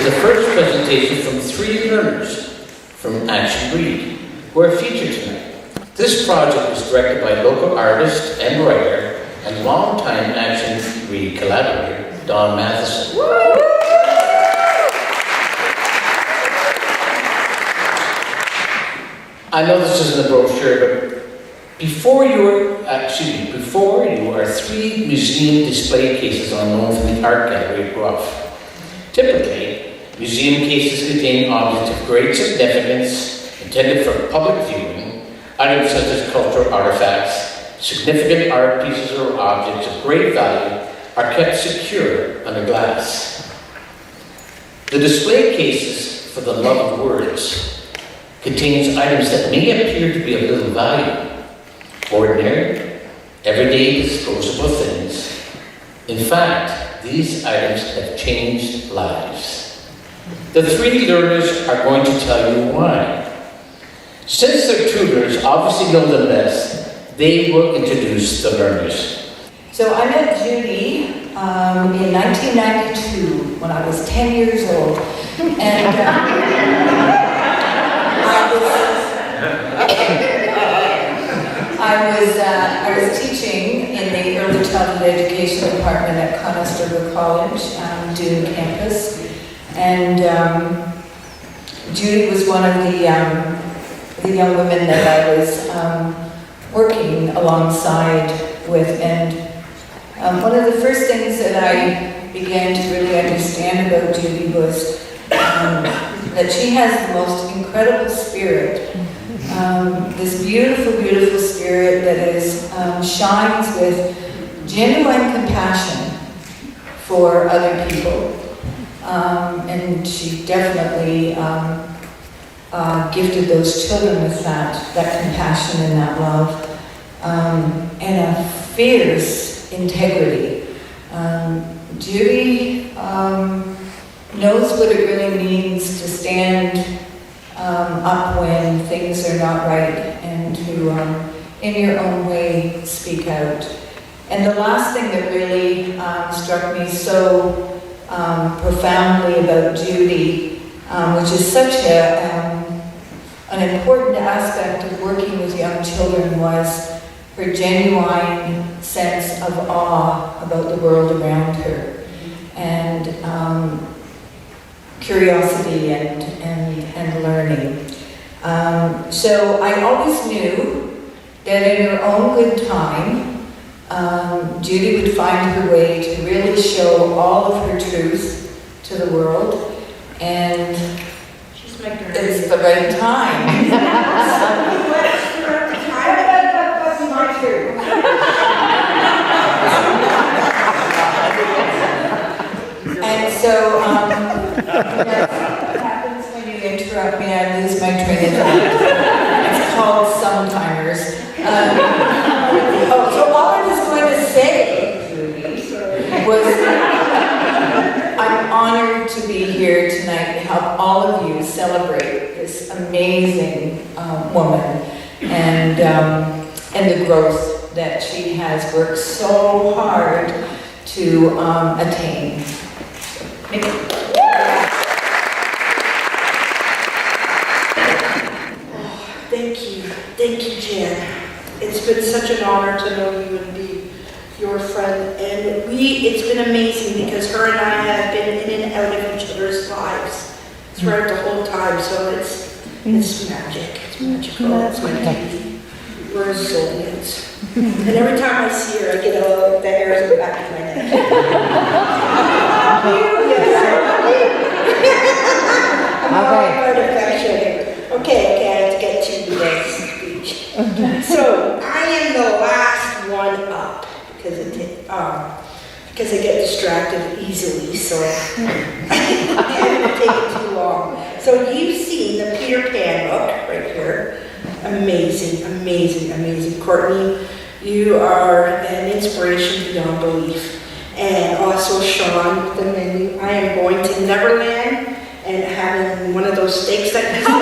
the first presentation from 3 learners from Action Breed, who are featured tonight. This project was directed by local artist and writer and longtime Action Breed collaborator, Don Matheson. I know this isn't a brochure, but before you are 3 museum display cases on loan from the art gallery at Gruff. Typically, museum cases contain objects of great significance intended for public viewing, items such as cultural artifacts, significant art pieces or objects of great value are kept secure under glass. The display cases for the love of words contains items that may appear to be of little value, ordinary, everyday disposable things. In fact, these items have changed lives. The 3 learners are going to tell you why. Since their tutors obviously know them best, they will introduce the learners. So I met Judy in 1992 when I was 10 years old. And I was teaching in the early childhood education department at Conestoga College, Doon campus. And Judy was one of the young women that I was working alongside with. And one of the first things that I began to really understand about Judy was that she has the most incredible spirit. This beautiful, beautiful spirit that shines with genuine compassion for other people. And she definitely gifted those children with that compassion and that love, and a fierce integrity. Judy knows what it really means to stand up when things are not right and to, in your own way, speak out. And the last thing that really struck me so profoundly about Judy, which is such an important aspect of working with young children, was her genuine sense of awe about the world around her, and curiosity and learning. So I always knew that in her own good time, Judy would find her way to really show all of her truth to the world, and it's the right time. That's my truth. And so, that's what happens when you interrupt me. I lose my train of thought. It's called sometimers. So all I was going to say was I'm honored to be here tonight to help all of you celebrate this amazing woman and the growth that she has worked so hard to attain. Thank you, Jan. It's been such an honor to know you and be your friend, and it's been amazing because her and I have been in and out of each other's lives throughout the whole time, so it's magic. It's magical. It's my baby. We're soulmates. And every time I see her, I get all the hairs in the back of my neck. I'm quite affectionate. Okay, I have to get to this speech. So I am the last one up because I get distracted easily, so I didn't take it too long. So you've seen the Peter Pan book right here. Amazing, amazing, amazing. Courtney, you are an inspiration beyond belief. And also Sean, the menu. I am going to Neverland and having one of those steaks that you said.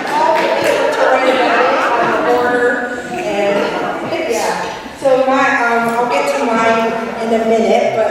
All the people to write about it on the border, and yeah. So I'll get to mine in a minute, but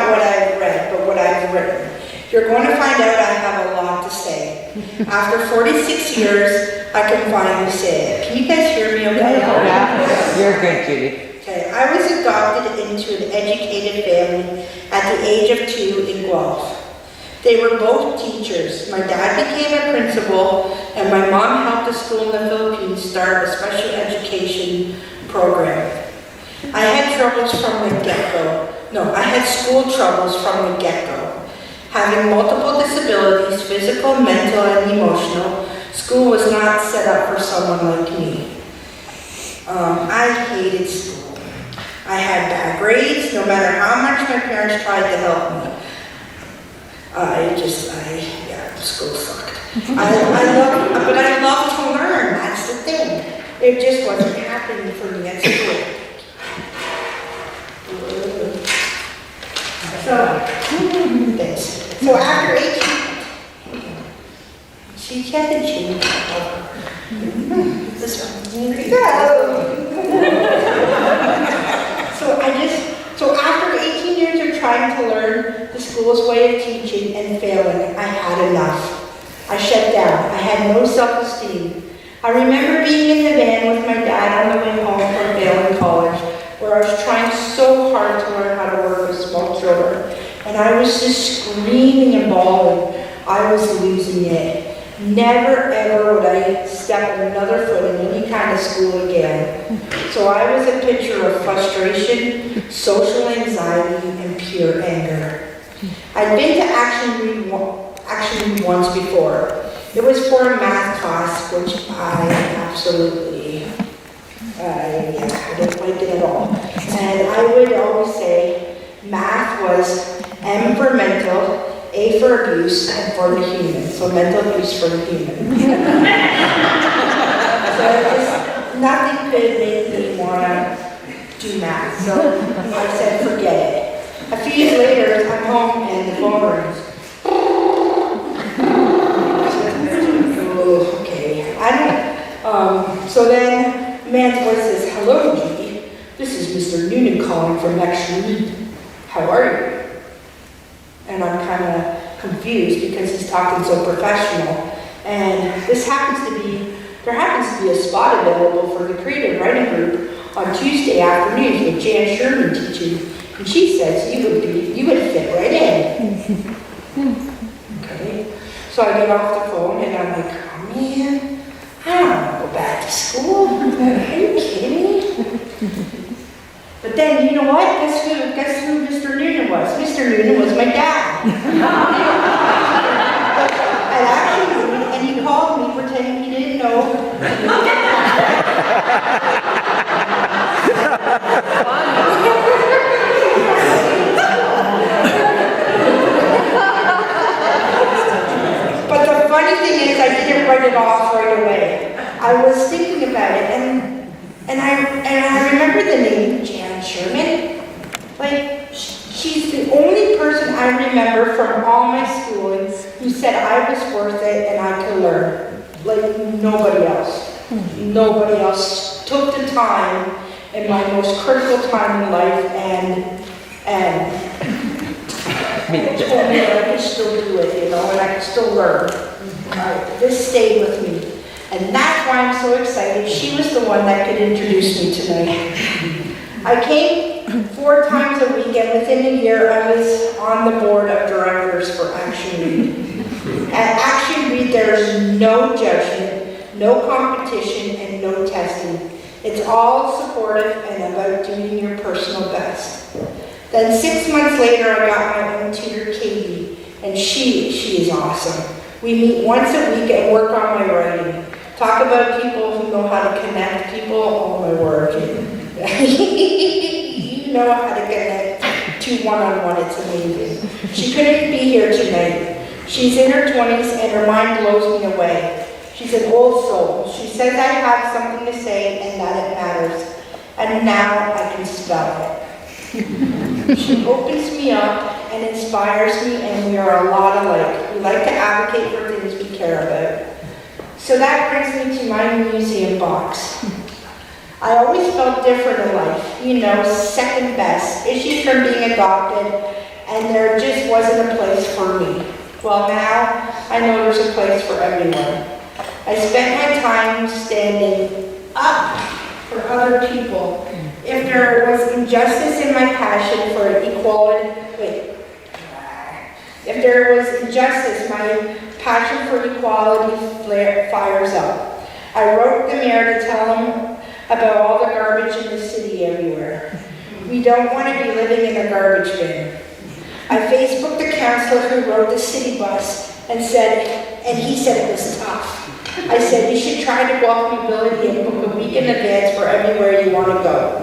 not what I've read, but what I've written. You're going to find out I have a lot to say. After 46 years, I can finally say it. Can you guys hear me okay? Yeah, you're good, Judy. Okay, I was adopted into an educated family at the age of 2 in Guelph. They were both teachers. My dad became a principal, and my mom helped a school in the Philippines start a special education program. I had troubles from the get-go. No, I had school troubles from the get-go. Having multiple disabilities, physical, mental, and emotional, school was not set up for someone like me. I hated school. I had bad grades, no matter how much my parents tried to help me. School sucked. But I love to learn, that's the thing. It just wasn't happening for me at school. So after 18, she hasn't changed. This one. So after 18 years of trying to learn the school's way of teaching and failing, I had enough. I shut down. I had no self-esteem. I remember being in the van with my dad on the way home from failing college, where I was trying so hard to learn how to work with small children. And I was just screaming and bawling. I was losing it. Never ever would I step another foot in any kind of school again. So I was a picture of frustration, social anxiety, and pure anger. I'd been to Action Read once before. It was for a math class, which I absolutely, I didn't like it at all. And I would always say math was M for mental, A for abuse, and for the human. So mental abuse for the human. So nothing could make me want to do math. So I said, forget it. A few years later, I'm home and the phone rings. Okay. So then a man's voice says, hello, Judy. This is Mr. Noonan calling from Action Read. How are you? And I'm kind of confused because he's talking so professional. And there happens to be a spot available for the creative writing group on Tuesday afternoons with Jan Sherman teaching. And she says you would fit right in. Okay. So I get off the phone and I'm like, oh man, I don't want to go back to school. Are you kidding me? But then, you know what? Guess who Mr. Noonan was? Mr. Noonan was my dad. And he called me pretending he didn't know. But the funny thing is, I didn't write it off right away. I was thinking about it, and I remember the name Jan Sherman. Like, she's the only person I remember from all my schooling who said I was worth it and I could learn. Like nobody else. Nobody else took the time in my most critical time in life and told me that I could still do it, you know, and I could still learn. This stayed with me. And that's why I'm so excited. She was the one that could introduce me tonight. I came 4 times a week, and within a year, I was on the board of directors for Action Read. At Action Read, there is no judgment, no competition, and no testing. It's all supportive and about doing your personal best. Then 6 months later, I got my own tutor, Katie, and she is awesome. We meet once a week and work on my writing. Talk about people who know how to connect people. Oh my word. You know how to connect to one-on-one. It's amazing. She couldn't be here tonight. She's in her 20s and her mind blows me away. She's an old soul. She says I have something to say and that it matters. And now I can spell it. She opens me up and inspires me, and we are a lot alike. We like to advocate for things we care about. So that brings me to my museum box. I always felt different in life, you know, second best. Issues from being adopted and there just wasn't a place for me. Well, now I know there's a place for everyone. I spent my time standing up for other people. If there was injustice in my passion for equality, if there was injustice, my passion for equality fires up. I wrote the mayor to tell him about all the garbage in the city everywhere. We don't want to be living in a garbage bin. I Facebooked the councillor who rode the city bus and he said it was tough. I said, you should try to walk mobility and book a week in advance for everywhere you want to go.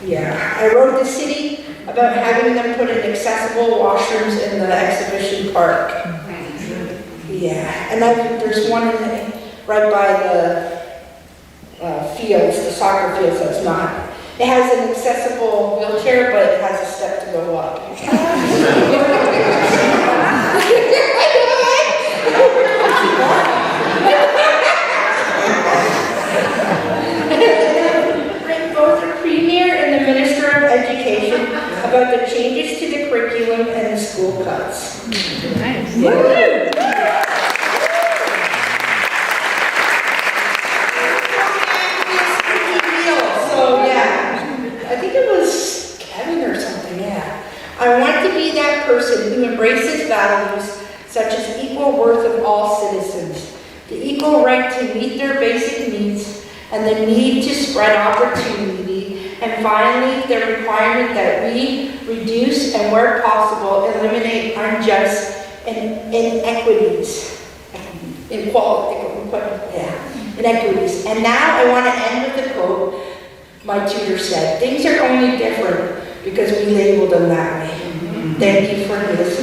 Yeah, I wrote the city about having them put in accessible washrooms in the exhibition park. Yeah, and there's one right by the fields, the soccer fields, that's not. It has an accessible wheelchair, but it has a step to go up. Both the Premier and the Minister of Education about the changes to the curriculum and the school cuts. Nice. So yeah, I think it was Kevin or something, yeah. I want to be that person who embraces values such as equal worth of all citizens, the equal right to meet their basic needs, and the need to spread opportunity, and finally, the requirement that we reduce and where possible, eliminate unjust inequities. Inequities. And now I want to end with a quote my tutor said, things are only different because we label them that way. Thank you for listening.